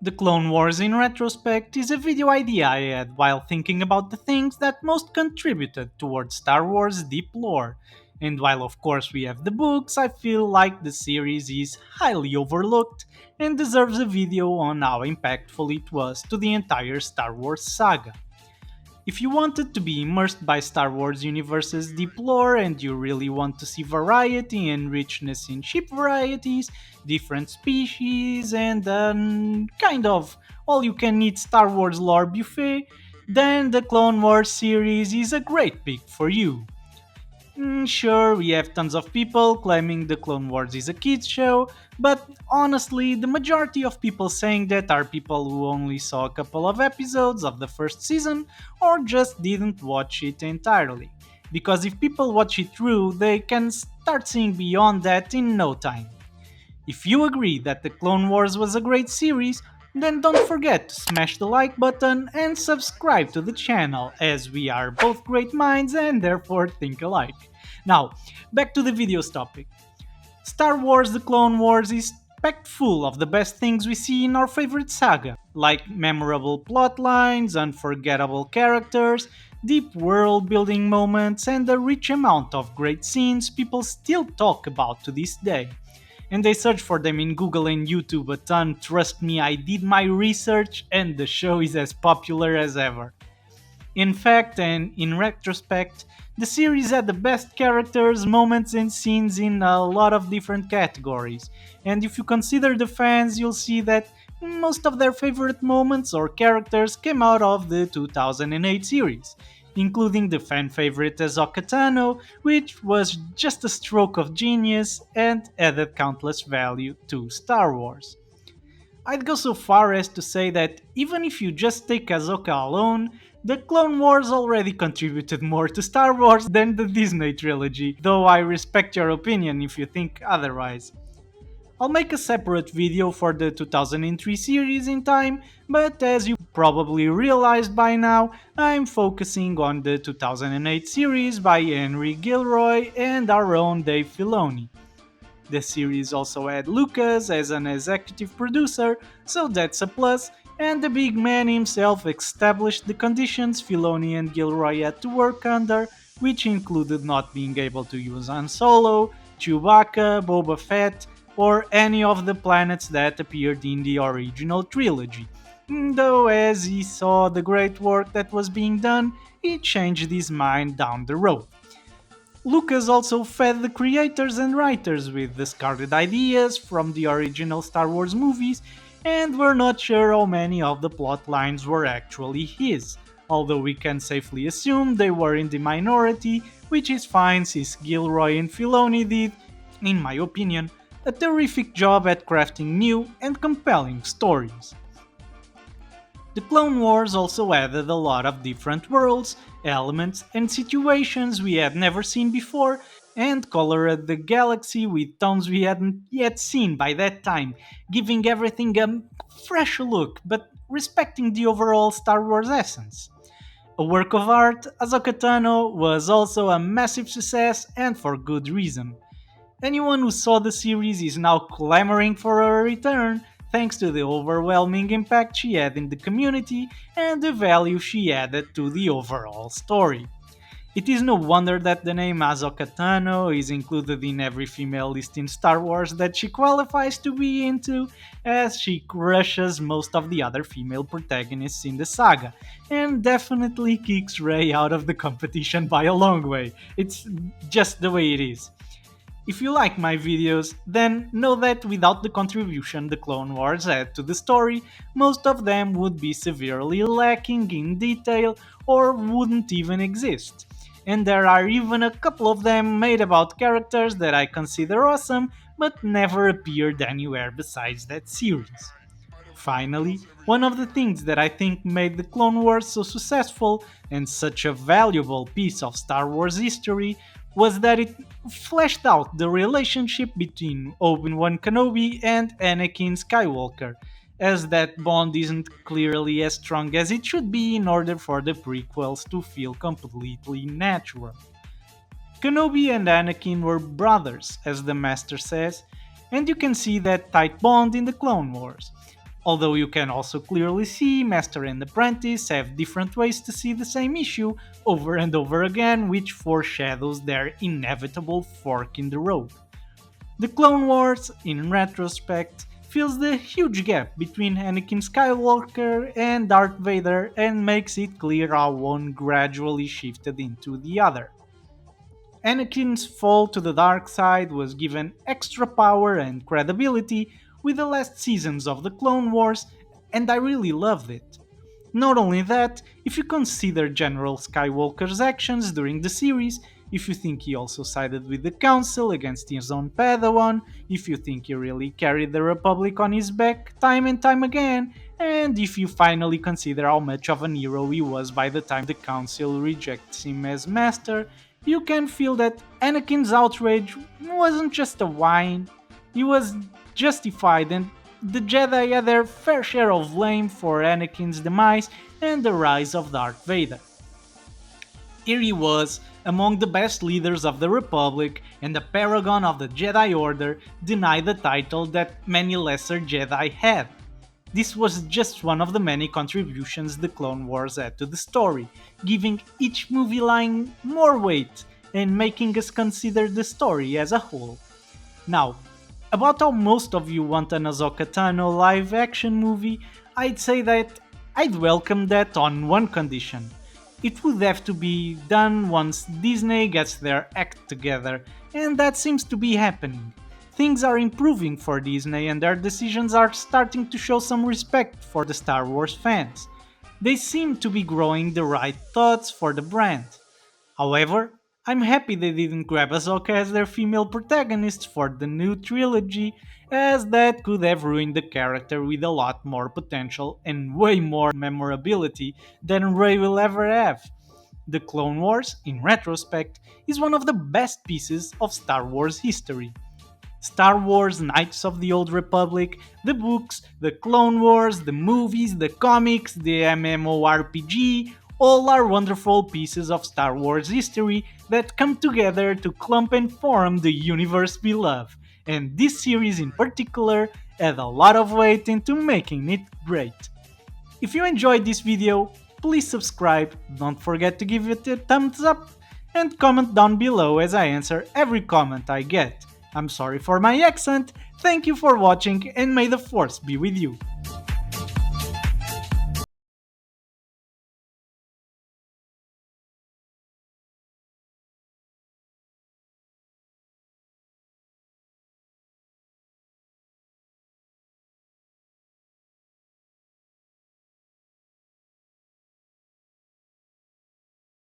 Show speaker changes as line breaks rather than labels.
The Clone Wars in Retrospect is a video idea I had while thinking about the things that most contributed towards Star Wars deep lore. And while of course we have the books, I feel like the series is highly overlooked and deserves a video on how impactful it was to the entire Star Wars saga. If you wanted to be immersed by Star Wars universe's deep lore and you really want to see variety and richness in ship varieties, different species, and kind of all you can eat Star Wars lore buffet, then the Clone Wars series is a great pick for you. Sure, we have tons of people claiming the Clone Wars is a kids show, but honestly, the majority of people saying that are people who only saw a couple of episodes of the first season or just didn't watch it entirely. Because if people watch it through, they can start seeing beyond that in no time. If you agree that the Clone Wars was a great series, then don't forget to smash the like button and subscribe to the channel, as we are both great minds and therefore think alike. Now, back to the video's topic. Star Wars The Clone Wars is packed full of the best things we see in our favorite saga, like memorable plot lines, unforgettable characters, deep world building moments, and a rich amount of great scenes people still talk about to this day. And they search for them in Google and YouTube a ton. Trust me, I did my research and the show is as popular as ever. In fact, and in retrospect, the series had the best characters, moments, and scenes in a lot of different categories. And if you consider the fans, you'll see that most of their favorite moments or characters came out of the 2008 series, including the fan favorite Ahsoka Tano, which was just a stroke of genius and added countless value to Star Wars. I'd go so far as to say that even if you just take Ahsoka alone, the Clone Wars already contributed more to Star Wars than the Disney trilogy, though I respect your opinion if you think otherwise. I'll make a separate video for the 2003 series in time, but as you probably realized by now, I'm focusing on the 2008 series by Henry Gilroy and our own Dave Filoni. The series also had Lucas as an executive producer, so that's a plus, and the big man himself established the conditions Filoni and Gilroy had to work under, which included not being able to use Han Solo, Chewbacca, Boba Fett, or any of the planets that appeared in the original trilogy. Though, as he saw the great work that was being done, he changed his mind down the road. Lucas also fed the creators and writers with discarded ideas from the original Star Wars movies, and we're not sure how many of the plot lines were actually his, although we can safely assume they were in the minority, which is fine since Gilroy and Filoni did, in my opinion, a terrific job at crafting new and compelling stories. The Clone Wars also added a lot of different worlds, elements, and situations we had never seen before, and colored the galaxy with tones we hadn't yet seen by that time, giving everything a fresh look but respecting the overall Star Wars essence. A work of art, Ahsoka Tano was also a massive success and for good reason. Anyone who saw the series is now clamoring for her return thanks to the overwhelming impact she had in the community and the value she added to the overall story. It is no wonder that the name Ahsoka Tano is included in every female list in Star Wars that she qualifies to be into, as she crushes most of the other female protagonists in the saga, and definitely kicks Rey out of the competition by a long way. It's just the way it is. If you like my videos, then know that without the contribution the Clone Wars had to the story, most of them would be severely lacking in detail or wouldn't even exist. And there are even a couple of them made about characters that I consider awesome but never appeared anywhere besides that series. Finally, one of the things that I think made the Clone Wars so successful and such a valuable piece of Star Wars history was that it fleshed out the relationship between Obi-Wan Kenobi and Anakin Skywalker, as that bond isn't clearly as strong as it should be in order for the prequels to feel completely natural. Kenobi and Anakin were brothers, as the Master says, and you can see that tight bond in the Clone Wars. Although you can also clearly see Master and Apprentice have different ways to see the same issue over and over again, which foreshadows their inevitable fork in the road. The Clone Wars, in retrospect, fills the huge gap between Anakin Skywalker and Darth Vader and makes it clear how one gradually shifted into the other. Anakin's fall to the dark side was given extra power and credibility with the last seasons of the Clone Wars, and I really loved it. Not only that, if you consider General Skywalker's actions during the series, if you think he also sided with the Council against his own Padawan, if you think he really carried the Republic on his back time and time again, and if you finally consider how much of an hero he was by the time the Council rejects him as Master, you can feel that Anakin's outrage wasn't just a whine, he was justified, and the Jedi had their fair share of blame for Anakin's demise and the rise of Darth Vader. Here he was, among the best leaders of the Republic and a paragon of the Jedi Order, denied the title that many lesser Jedi had. This was just one of the many contributions the Clone Wars had to the story, giving each movie line more weight and making us consider the story as a whole. Now, about how most of you want an Ahsoka Tano live action movie, I'd say that I'd welcome that on one condition. It would have to be done once Disney gets their act together, and that seems to be happening. Things are improving for Disney and their decisions are starting to show some respect for the Star Wars fans. They seem to be growing the right thoughts for the brand. However, I'm happy they didn't grab Ahsoka as their female protagonist for the new trilogy, as that could have ruined the character with a lot more potential and way more memorability than Rey will ever have. The Clone Wars, in retrospect, is one of the best pieces of Star Wars history. Star Wars, Knights of the Old Republic, the books, the Clone Wars, the movies, the comics, the MMORPG, all are wonderful pieces of Star Wars history that come together to clump and form the universe we love. And this series in particular had a lot of weight into making it great. If you enjoyed this video, please subscribe, don't forget to give it a thumbs up, and comment down below as I answer every comment I get. I'm sorry for my accent, thank you for watching and may the force be with you.